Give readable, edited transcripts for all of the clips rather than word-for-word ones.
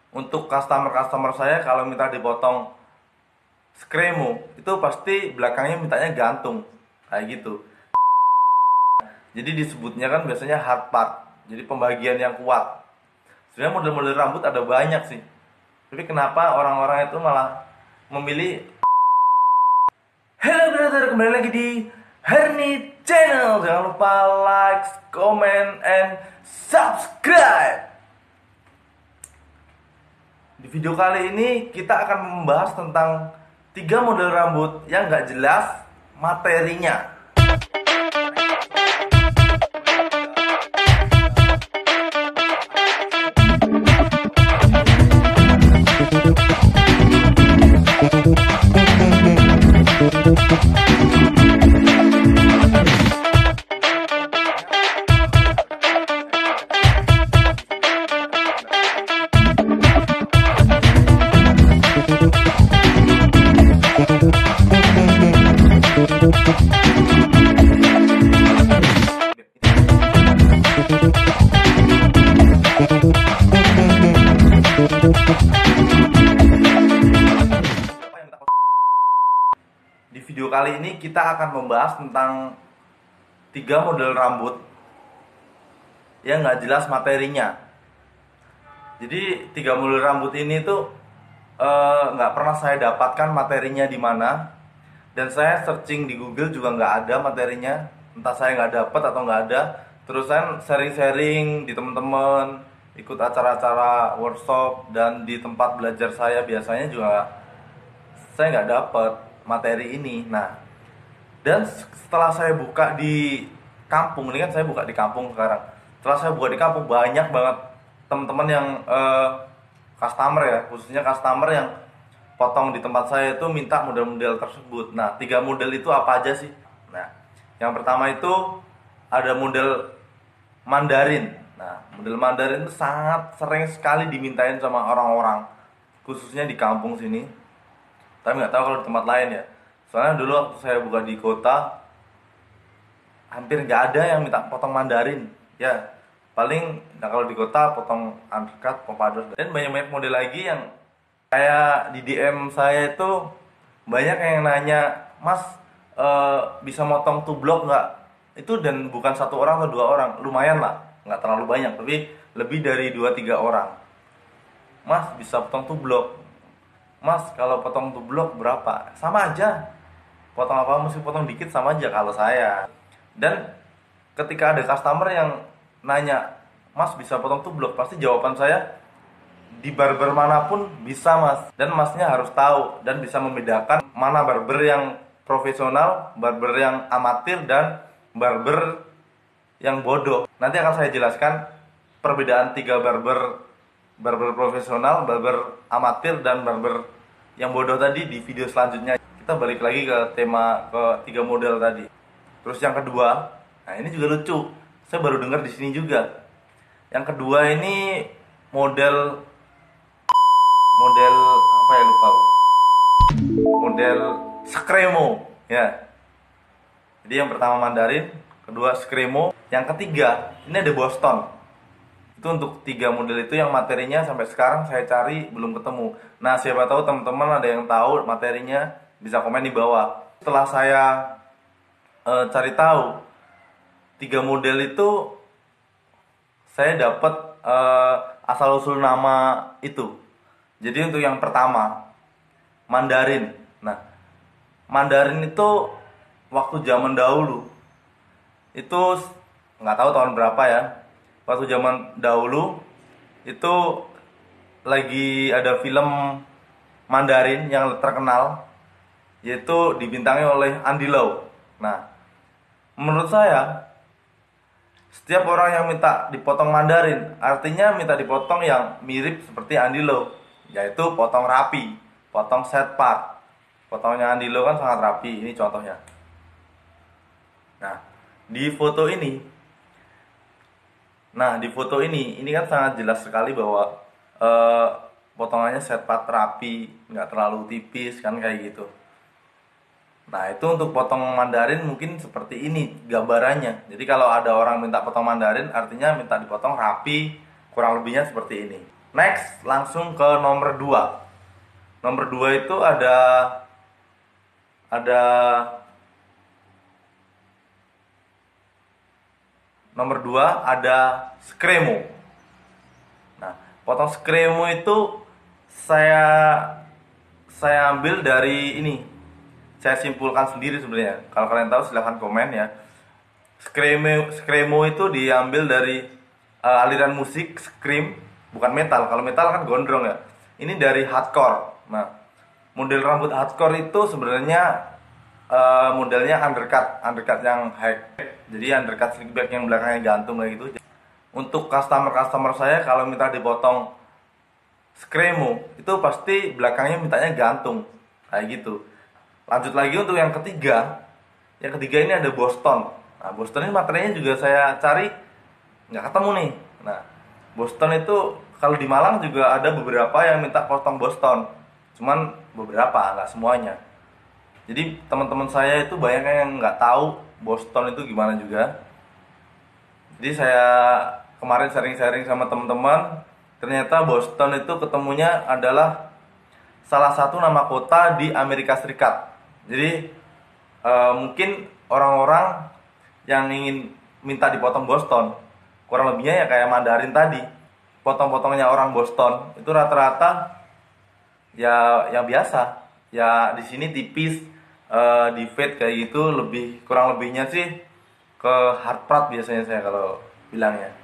Untuk customer saya kalau minta dipotong scremo itu pasti belakangnya mintanya gantung kayak gitu. Jadi disebutnya kan biasanya hard part, jadi pembagian yang kuat. Sebenarnya model-model rambut ada banyak sih, tapi kenapa orang-orang itu malah memilih. Hello brother, kembali lagi di Herni Channel. Jangan lupa like, comment, and subscribe. Di video kali ini kita akan membahas tentang 3 model rambut yang gak jelas materinya. Di video kali ini kita akan membahas tentang 3 model rambut yang nggak jelas materinya. Jadi 3 model rambut ini tuh nggak pernah saya dapatkan materinya di mana, dan saya searching di Google juga nggak ada materinya. Entah saya nggak dapat atau nggak ada. Terus saya sharing-sharing di teman-teman, ikut acara-acara workshop, dan di tempat belajar saya biasanya juga saya nggak dapat materi ini. Nah, dan setelah saya buka di kampung, ini kan saya buka di kampung sekarang. Setelah saya buka di kampung, banyak banget teman-teman yang customer ya, khususnya customer yang potong di tempat saya itu minta model-model tersebut. Nah, 3 model itu apa aja sih? Nah, yang pertama itu ada model Mandarin. Nah, model Mandarin itu sangat sering sekali dimintain sama orang-orang, khususnya di kampung sini. Tapi nggak tahu kalau di tempat lain ya. Soalnya dulu waktu saya buka di kota, hampir nggak ada yang minta potong Mandarin. Ya, paling nah kalau di kota potong undercut, pompadour, dan banyak-banyak model lagi yang kayak di DM saya itu banyak yang nanya, Mas bisa motong tublok nggak? Itu dan bukan 1 orang atau 2 orang, lumayan lah, nggak terlalu banyak, tapi lebih dari 2-3 orang. Mas bisa potong tublok. Mas kalau potong tublok berapa? Sama aja. Potong apa mesti potong dikit sama aja kalau saya. Dan ketika ada customer yang nanya, Mas bisa potong tublok, pasti jawaban saya, di barber manapun bisa Mas. Dan Masnya harus tahu dan bisa membedakan mana barber yang profesional, barber yang amatir, dan barber yang bodoh. Nanti akan saya jelaskan perbedaan 3 barber profesional, barber amatir, dan barber yang bodoh tadi di video selanjutnya. Kita balik lagi ke tema ke 3 model tadi. Terus yang kedua, nah ini juga lucu. Saya baru dengar di sini juga. Yang kedua ini model apa ya, lupa. Model scremo ya. Jadi yang pertama Mandarin, kedua scremo, yang ketiga ini ada Boston. Itu untuk 3 model itu yang materinya sampai sekarang saya cari belum ketemu. Nah, siapa tahu teman-teman ada yang tahu materinya, bisa komen di bawah. Setelah saya cari tahu 3 model itu, saya dapat asal usul nama itu. Jadi untuk yang pertama Mandarin. Nah, Mandarin itu waktu zaman dahulu itu nggak tahu tahun berapa ya. Waktu zaman dahulu itu lagi ada film Mandarin yang terkenal, yaitu dibintangi oleh Andy Lau. Nah, menurut saya setiap orang yang minta dipotong Mandarin artinya minta dipotong yang mirip seperti Andy Lau, yaitu potong rapi, potong set part. Potongnya Andy Lau kan sangat rapi, ini contohnya. Nah, di foto ini ini kan sangat jelas sekali bahwa potongannya set part rapi, nggak terlalu tipis kan kayak gitu. Nah, itu untuk potong Mandarin mungkin seperti ini gambarannya. Jadi kalau ada orang minta potong Mandarin artinya minta dipotong rapi, kurang lebihnya seperti ini. Next, langsung ke nomor 2. Nomor 2 itu ada nomor 2 ada Scremo. Nah, potong Scremo itu saya ambil dari ini. Saya simpulkan sendiri sebenarnya. Kalau kalian tahu silahkan komen ya. Screamo itu diambil dari aliran musik scream, bukan metal. Kalau metal kan gondrong ya. Ini dari hardcore. Nah, model rambut hardcore itu sebenarnya modelnya undercut yang high. Jadi undercut slick back yang belakangnya gantung kayak gitu. Untuk customer saya kalau minta dipotong Scremo itu pasti belakangnya mintanya gantung kayak gitu. Lanjut lagi untuk yang ketiga. Yang ketiga ini ada Boston. Nah, Boston ini materinya juga saya cari nggak ketemu nih. Nah, Boston itu kalau di Malang juga ada beberapa yang minta potong Boston, cuman beberapa, nggak semuanya. Jadi teman-teman saya itu banyak yang nggak tahu Boston itu gimana juga. Jadi saya kemarin sharing-sharing sama teman-teman, ternyata Boston itu ketemunya adalah salah satu nama kota di Amerika Serikat. Jadi mungkin orang-orang yang ingin minta dipotong Boston, kurang lebihnya ya kayak Mandarin tadi. Potong-potongnya orang Boston itu rata-rata ya yang biasa. Ya di sini tipis, di fade kayak gitu, kurang lebihnya sih ke hard part biasanya saya kalau bilangnya.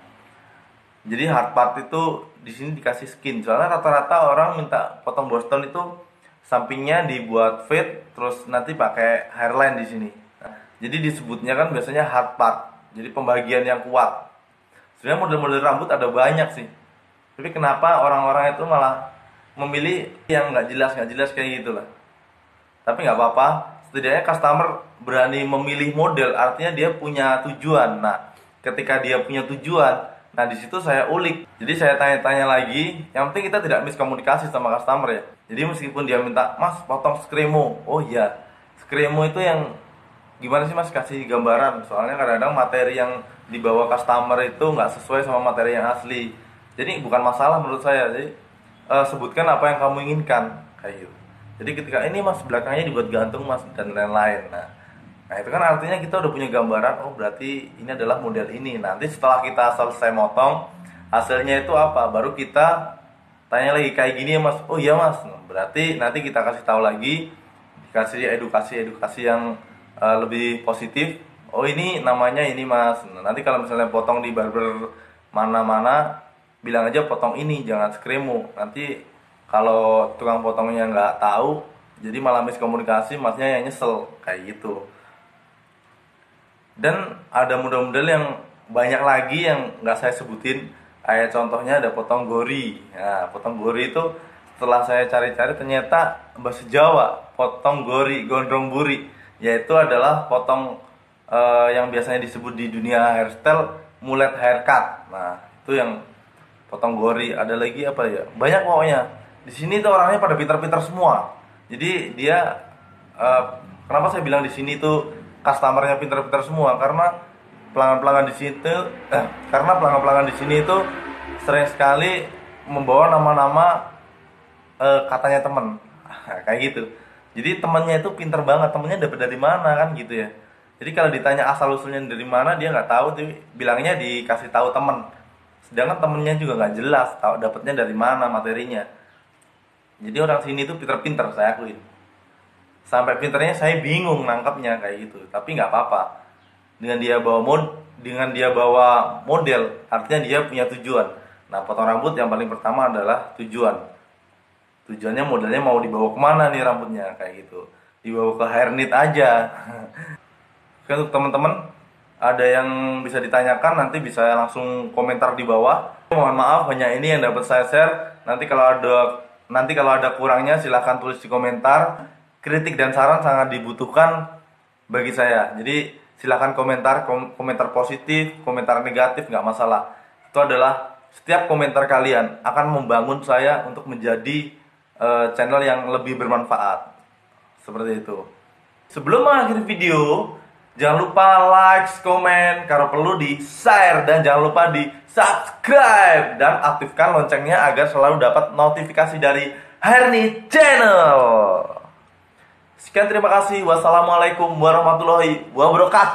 Jadi hard part itu di sini dikasih skin. Soalnya rata-rata orang minta potong Boston itu sampingnya dibuat fade, terus nanti pakai hairline di sini. Nah, jadi disebutnya kan biasanya hard part. Jadi pembagian yang kuat. Sebenarnya model-model rambut ada banyak sih. Tapi kenapa orang-orang itu malah memilih yang nggak jelas kayak gitulah. Tapi nggak apa-apa. Setidaknya customer berani memilih model, artinya dia punya tujuan. Nah, ketika dia punya tujuan, nah di situ saya ulik. Jadi saya tanya-tanya lagi. Yang penting kita tidak miskomunikasi sama customer ya. Jadi meskipun dia minta, Mas potong Scremo. Oh iya, Scremo itu yang gimana sih Mas, kasih gambaran. Soalnya kadang-kadang materi yang dibawa customer itu nggak sesuai sama materi yang asli. Jadi bukan masalah menurut saya. Jadi sebutkan apa yang kamu inginkan kayak gitu. Jadi ketika ini Mas belakangnya dibuat gantung Mas dan lain-lain. Nah itu kan artinya kita udah punya gambaran. Oh berarti ini adalah model ini. Nanti setelah kita selesai motong, hasilnya itu apa? Baru kita tanya lagi kayak gini ya Mas. Oh iya Mas. Nah, berarti nanti kita kasih tahu lagi, dikasih edukasi yang lebih positif. Oh ini namanya ini Mas. Nah, nanti kalau misalnya potong di barber mana-mana, bilang aja potong ini, jangan Scremo. Nanti kalau tukang potongnya nggak tahu, jadi malah miskomunikasi, Masnya yang nyesel kayak gitu. Dan ada model-model yang banyak lagi yang nggak saya sebutin. Kayak contohnya ada potong gori. Nah, potong gori itu setelah saya cari-cari ternyata bahasa Jawa, potong gori gondrong buri, yaitu adalah potong yang biasanya disebut di dunia hairstyle mullet haircut. Nah, itu yang potong gori. Ada lagi apa ya? Banyak pokoknya. Di sini tuh orangnya pada pintar-pintar semua. Jadi dia kenapa saya bilang di sini tuh customernya pintar-pintar semua? Karena pelanggan-pelanggan di sini tuh pelanggan-pelanggan di sini itu sering sekali membawa nama-nama katanya temen. Kayak gitu. Jadi temennya itu pintar banget. Temennya dapat dari mana kan gitu ya. Jadi kalau ditanya asal usulnya dari mana, dia nggak tahu, tapi bilangnya dikasih tahu temen. Sedangkan temennya juga nggak jelas tahu dapatnya dari mana materinya. Jadi orang sini tuh pinter-pinter, saya akuin. Sampai pinternya saya bingung nangkapnya kayak gitu. Tapi nggak apa-apa. Dengan dia bawa model, artinya dia punya tujuan. Nah, potong rambut yang paling pertama adalah tujuan. Tujuannya modelnya mau dibawa kemana nih rambutnya kayak gitu. Dibawa ke hairnet aja. Oke, untuk teman-teman ada yang bisa ditanyakan, nanti bisa langsung komentar di bawah. Mohon maaf, hanya ini yang dapat saya share. Nanti kalau ada kurangnya silahkan tulis di komentar. Kritik dan saran sangat dibutuhkan bagi saya. Jadi silahkan komentar positif, komentar negatif, nggak masalah. Itu adalah setiap komentar kalian akan membangun saya untuk menjadi channel yang lebih bermanfaat. Seperti itu. Sebelum mengakhiri video, Jangan lupa like, komen, kalau perlu di share, dan jangan lupa di subscribe dan aktifkan loncengnya agar selalu dapat notifikasi dari Herni Channel. Sekian, terima kasih. Wassalamualaikum warahmatullahi wabarakatuh.